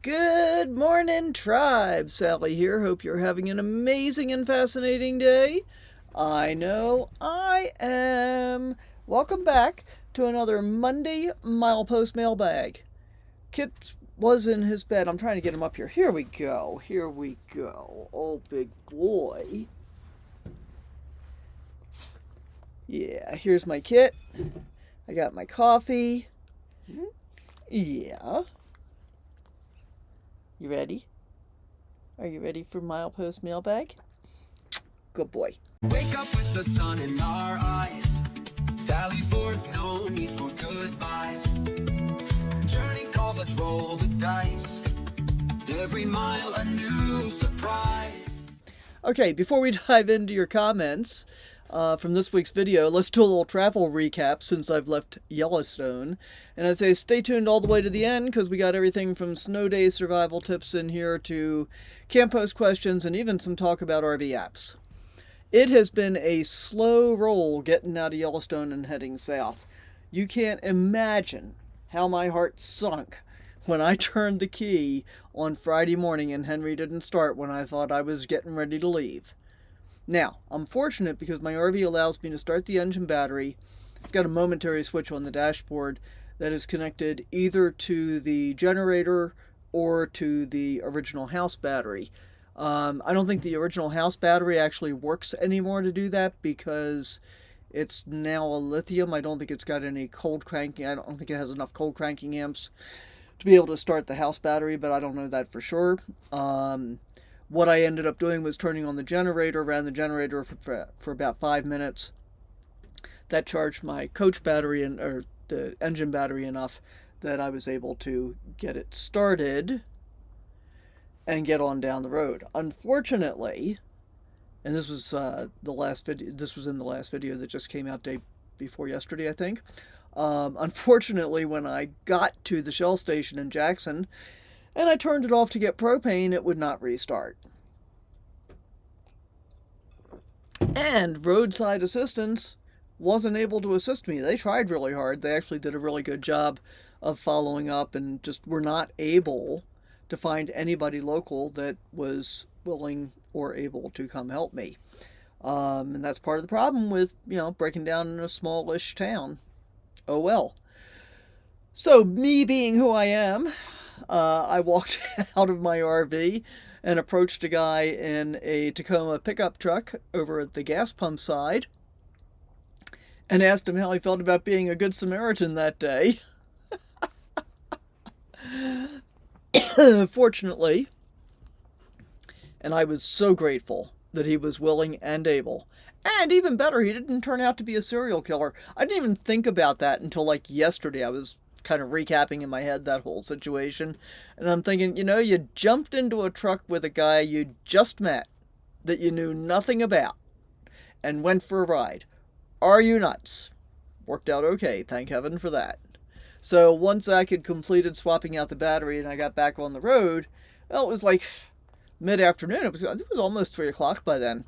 Good morning, tribe. Sally here. Hope you're having an amazing and fascinating day. I know I am. Welcome back to another Monday Milepost Mailbag. Kit was in his bed. I'm trying to get him up here. Here we go. Here we go. Oh, big boy. Yeah, here's my kit. I got my coffee. Yeah. You ready? Are you ready for Milepost Mailbag? Good boy. Wake up with the sun in our eyes. Sally forth, no need for goodbyes. Journey calls, let's roll the dice. Every mile a new surprise. Okay, before we dive into your comments from this week's video, let's do a little travel recap since I've left Yellowstone. And I'd say stay tuned all the way to the end because we got everything from snow day survival tips in here to camp post questions and even some talk about RV apps. It has been a slow roll getting out of Yellowstone and heading south. You can't imagine how my heart sunk when I turned the key on Friday morning and Henry didn't start when I thought I was getting ready to leave. Now, I'm fortunate because my RV allows me to start the engine battery. It's got a momentary switch on the dashboard that is connected either to the generator or to the original house battery. I don't think the original house battery actually works anymore to do that because it's now a lithium. I don't think it's got any cold cranking. I don't think it has enough cold cranking amps to be able to start the house battery, but I don't know that for sure. What I ended up doing was turning on the generator, ran the generator for about 5 minutes. That charged my coach battery or the engine battery enough that I was able to get it started and get on down the road. Unfortunately, and this was the last video. This was in the last video that just came out day before yesterday, I think. Unfortunately, when I got to the Shell station in Jackson and I turned it off to get propane, it would not restart. And roadside assistance wasn't able to assist me. They tried really hard. They actually did a really good job of following up and just were not able to find anybody local that was willing or able to come help me. And that's part of the problem with, breaking down in a smallish town. Oh well. So me being who I am, I walked out of my RV and approached a guy in a Tacoma pickup truck over at the gas pump side and asked him how he felt about being a good Samaritan that day. Fortunately, and I was so grateful that he was willing and able. And even better, he didn't turn out to be a serial killer. I didn't even think about that until like yesterday. I was kind of recapping in my head that whole situation. And I'm thinking, you jumped into a truck with a guy you just met that you knew nothing about and went for a ride. Are you nuts? Worked out okay, thank heaven for that. So once I had completed swapping out the battery and I got back on the road, well, it was like mid-afternoon. It was almost 3 o'clock by then.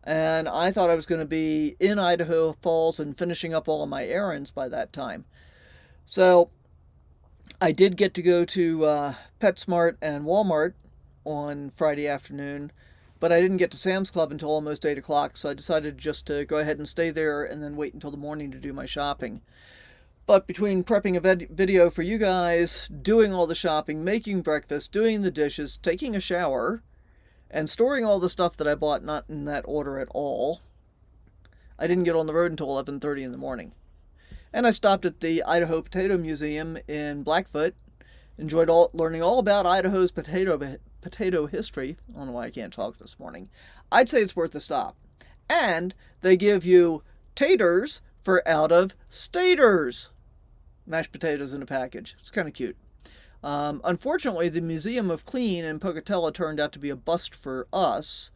And I thought I was going to be in Idaho Falls and finishing up all of my errands by that time. So I did get to go to PetSmart and Walmart on Friday afternoon, but I didn't get to Sam's Club until almost 8 o'clock, so I decided just to go ahead and stay there and then wait until the morning to do my shopping. But between prepping a video for you guys, doing all the shopping, making breakfast, doing the dishes, taking a shower, and storing all the stuff that I bought not in that order at all, I didn't get on the road until 11:30 in the morning. And I stopped at the Idaho Potato Museum in Blackfoot, enjoyed learning all about Idaho's potato history. I don't know why I can't talk this morning. I'd say it's worth a stop. And they give you taters for out-of-staters. Mashed potatoes in a package. It's kind of cute. Unfortunately, the Museum of Clean in Pocatello turned out to be a bust for us.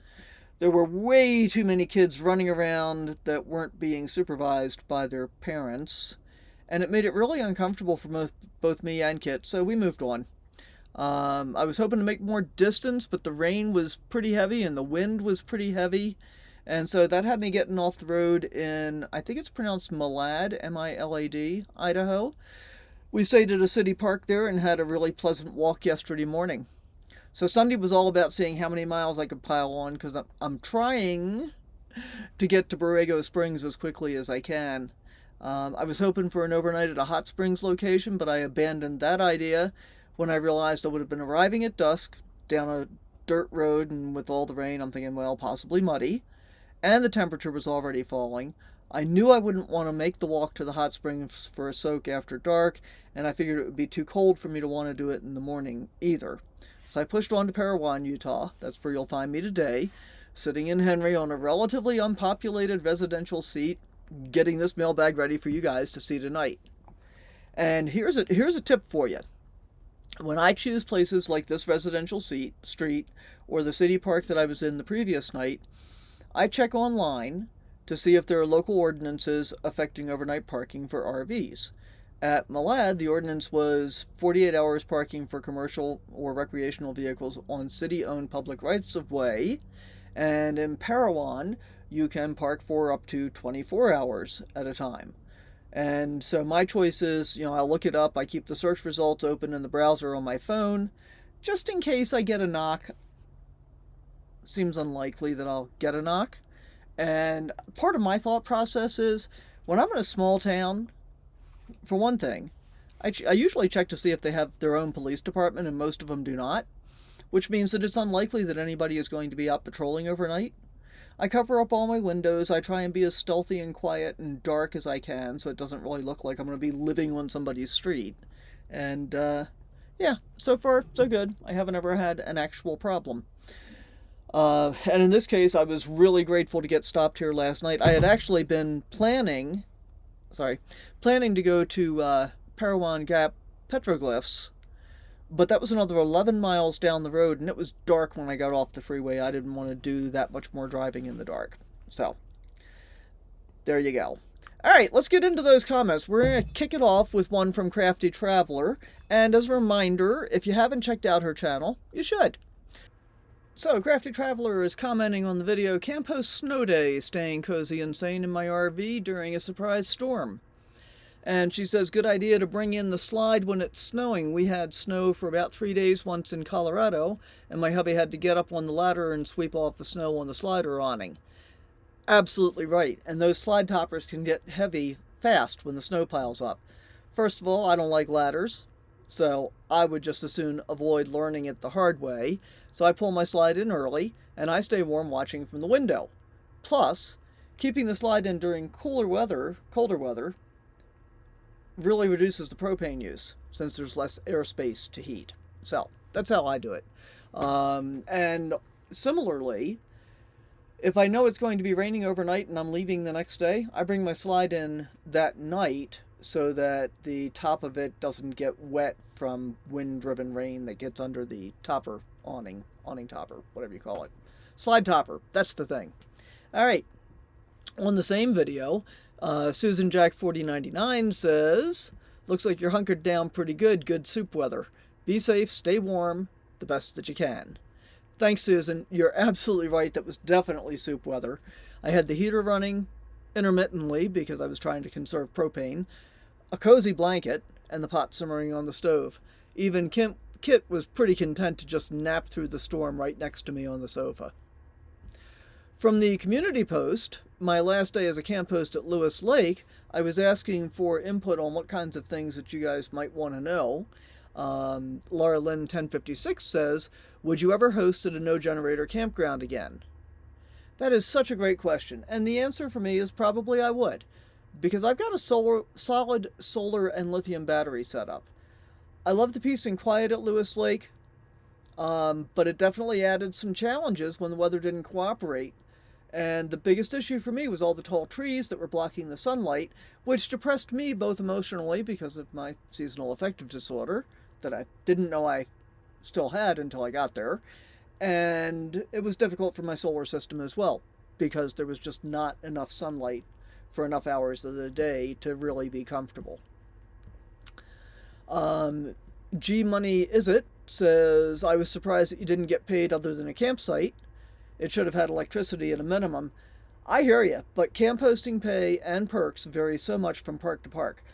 There were way too many kids running around that weren't being supervised by their parents, and it made it really uncomfortable for both me and Kit, so we moved on. I was hoping to make more distance, but the rain was pretty heavy and the wind was pretty heavy, and so that had me getting off the road in, I think it's pronounced Malad, M-I-L-A-D, Idaho. We stayed at a city park there and had a really pleasant walk yesterday morning. So Sunday was all about seeing how many miles I could pile on because I'm trying to get to Borrego Springs as quickly as I can. I was hoping for an overnight at a hot springs location, but I abandoned that idea when I realized I would have been arriving at dusk down a dirt road, and with all the rain, I'm thinking, well, possibly muddy, and the temperature was already falling. I knew I wouldn't want to make the walk to the hot springs for a soak after dark, and I figured it would be too cold for me to want to do it in the morning either. So I pushed on to Parowan, Utah. That's where you'll find me today, sitting in Henry on a relatively unpopulated residential seat, getting this mailbag ready for you guys to see tonight. And here's a tip for you. When I choose places like this residential street or the city park that I was in the previous night, I check online to see if there are local ordinances affecting overnight parking for RVs. At Malad, the ordinance was 48 hours parking for commercial or recreational vehicles on city-owned public rights-of-way, and in Parowan, you can park for up to 24 hours at a time. And so my choice is, I'll look it up. I keep the search results open in the browser on my phone, just in case I get a knock. Seems unlikely that I'll get a knock. And part of my thought process is, when I'm in a small town, for one thing, I usually check to see if they have their own police department, and most of them do not, which means that it's unlikely that anybody is going to be out patrolling overnight. I cover up all my windows. I try and be as stealthy and quiet and dark as I can so it doesn't really look like I'm going to be living on somebody's street. And, yeah, so far, so good. I haven't ever had an actual problem. And in this case, I was really grateful to get stopped here last night. I had actually been planning to go to Parowan Gap Petroglyphs, but that was another 11 miles down the road, and it was dark when I got off the freeway. I didn't want to do that much more driving in the dark. So, there you go. All right, let's get into those comments. We're going to kick it off with one from Crafty Traveler, and as a reminder, if you haven't checked out her channel, you should. So, Crafty Traveler is commenting on the video, Camp Host Snow Day, staying cozy and sane in my RV during a surprise storm. And she says, good idea to bring in the slide when it's snowing. We had snow for about 3 days once in Colorado, and my hubby had to get up on the ladder and sweep off the snow on the slider awning. Absolutely right. And those slide toppers can get heavy fast when the snow piles up. First of all, I don't like ladders, so I would just as soon avoid learning it the hard way. So I pull my slide in early, and I stay warm watching from the window. Plus, keeping the slide in during colder weather, really reduces the propane use, since there's less airspace to heat. So, that's how I do it. And similarly, if I know it's going to be raining overnight and I'm leaving the next day, I bring my slide in that night so that the top of it doesn't get wet from wind-driven rain that gets under the topper, awning topper, whatever you call it. Slide topper, that's the thing. All right, on the same video, Susan Jack 4099 says, looks like you're hunkered down pretty good soup weather. Be safe, stay warm, the best that you can. Thanks, Susan. You're absolutely right. That was definitely soup weather. I had the heater running intermittently because I was trying to conserve propane, a cozy blanket, and the pot simmering on the stove. Even Kit was pretty content to just nap through the storm right next to me on the sofa. From the community post, my last day as a camp host at Lewis Lake, I was asking for input on what kinds of things that you guys might want to know. Laura Lynn 1056 says, would you ever host at a no-generator campground again? That is such a great question, and the answer for me is probably I would, because I've got a solid solar and lithium battery setup. I love the peace and quiet at Lewis Lake, but it definitely added some challenges when the weather didn't cooperate. And the biggest issue for me was all the tall trees that were blocking the sunlight, which depressed me both emotionally because of my seasonal affective disorder that I didn't know I still had until I got there. And it was difficult for my solar system as well because there was just not enough sunlight for enough hours of the day to really be comfortable. GMoneyIsIt says, I was surprised that you didn't get paid other than a campsite. It should have had electricity at a minimum. I hear you, but camp hosting pay and perks vary so much from park to park.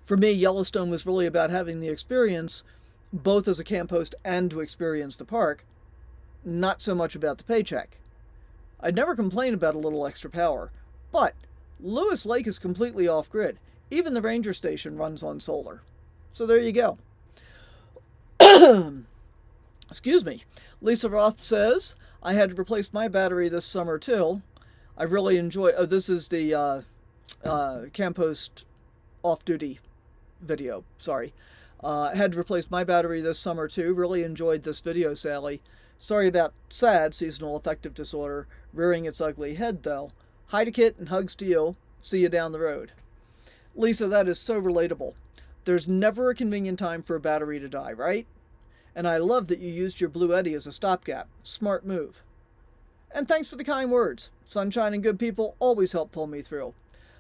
For me, Yellowstone was really about having the experience, both as a camp host and to experience the park, not so much about the paycheck. I'd never complain about a little extra power, but Lewis Lake is completely off-grid. Even the ranger station runs on solar. So there you go. Excuse me. Lisa Roth says, I had to replace my battery this summer too. I really enjoy... Oh, this is the camp host off-duty video. Sorry. I had to replace my battery this summer too. Really enjoyed this video, Sally. Sorry about SAD, seasonal affective disorder, rearing its ugly head, though. Hi to Kit and hugs to you. See you down the road. Lisa, that is so relatable. There's never a convenient time for a battery to die, right? And I love that you used your Blue Eddy as a stopgap. Smart move. And thanks for the kind words. Sunshine and good people always help pull me through.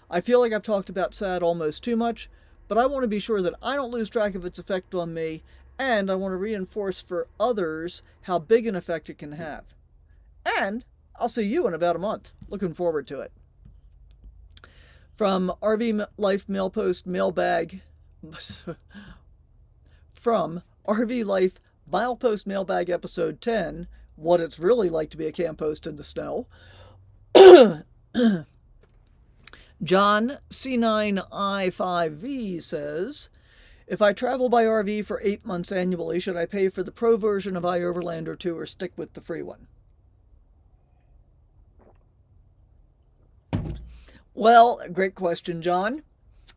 I feel like I've talked about SAD almost too much, but I want to be sure that I don't lose track of its effect on me, and I want to reinforce for others how big an effect it can have. And I'll see you in about a month. Looking forward to it. From RV Life Mailpost Mailbag... From RV Life Milepost Mailbag Episode 10, What It's Really Like to Be a Camp Host in the Snow. John C9I5V says, if I travel by RV for 8 months annually, should I pay for the pro version of iOverlander 2 or stick with the free one? Well, great question, John.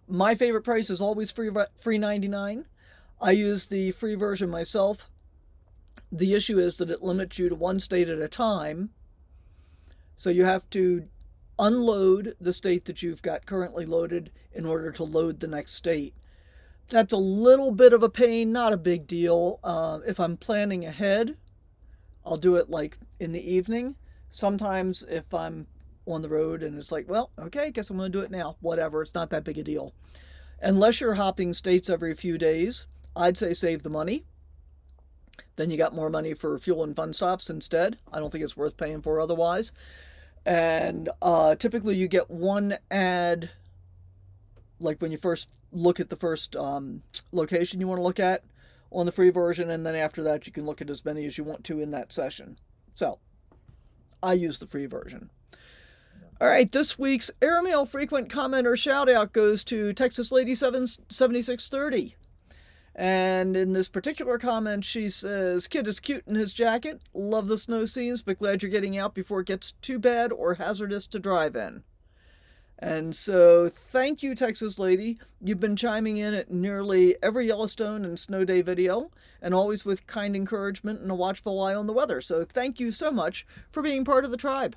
My favorite price is always free $99. I use the free version myself. The issue is that it limits you to one state at a time. So you have to unload the state that you've got currently loaded in order to load the next state. That's a little bit of a pain, not a big deal. If I'm planning ahead, I'll do it like in the evening. Sometimes if I'm on the road and it's like, well, okay, guess I'm going to do it now. Whatever, it's not that big a deal. Unless you're hopping states every few days, I'd say save the money. Then you got more money for fuel and fun stops instead. I don't think it's worth paying for otherwise. And typically you get one ad, like when you first look at the first location you want to look at on the free version, and then after that you can look at as many as you want to in that session. So I use the free version. All right, this week's Airmail Frequent Commenter Shout-Out goes to Texas Lady 7630. And in this particular comment, she says, Kid is cute in his jacket. Love the snow scenes, but glad you're getting out before it gets too bad or hazardous to drive in. And so, thank you, Texas Lady. You've been chiming in at nearly every Yellowstone and snow day video, and always with kind encouragement and a watchful eye on the weather. So thank you so much for being part of the tribe.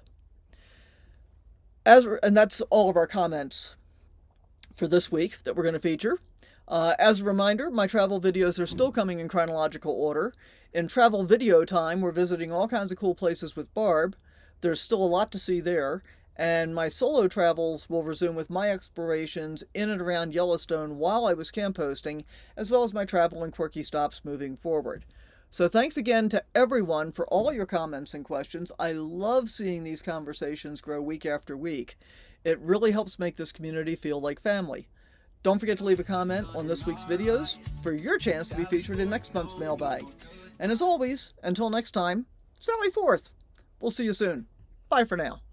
And that's all of our comments for this week that we're going to feature. As a reminder, my travel videos are still coming in chronological order. In travel video time, we're visiting all kinds of cool places with Barb. There's still a lot to see there. And my solo travels will resume with my explorations in and around Yellowstone while I was camp hosting, as well as my travel and quirky stops moving forward. So thanks again to everyone for all your comments and questions. I love seeing these conversations grow week after week. It really helps make this community feel like family. Don't forget to leave a comment on this week's videos for your chance to be featured in next month's mailbag. And as always, until next time, Sally forth. We'll see you soon. Bye for now.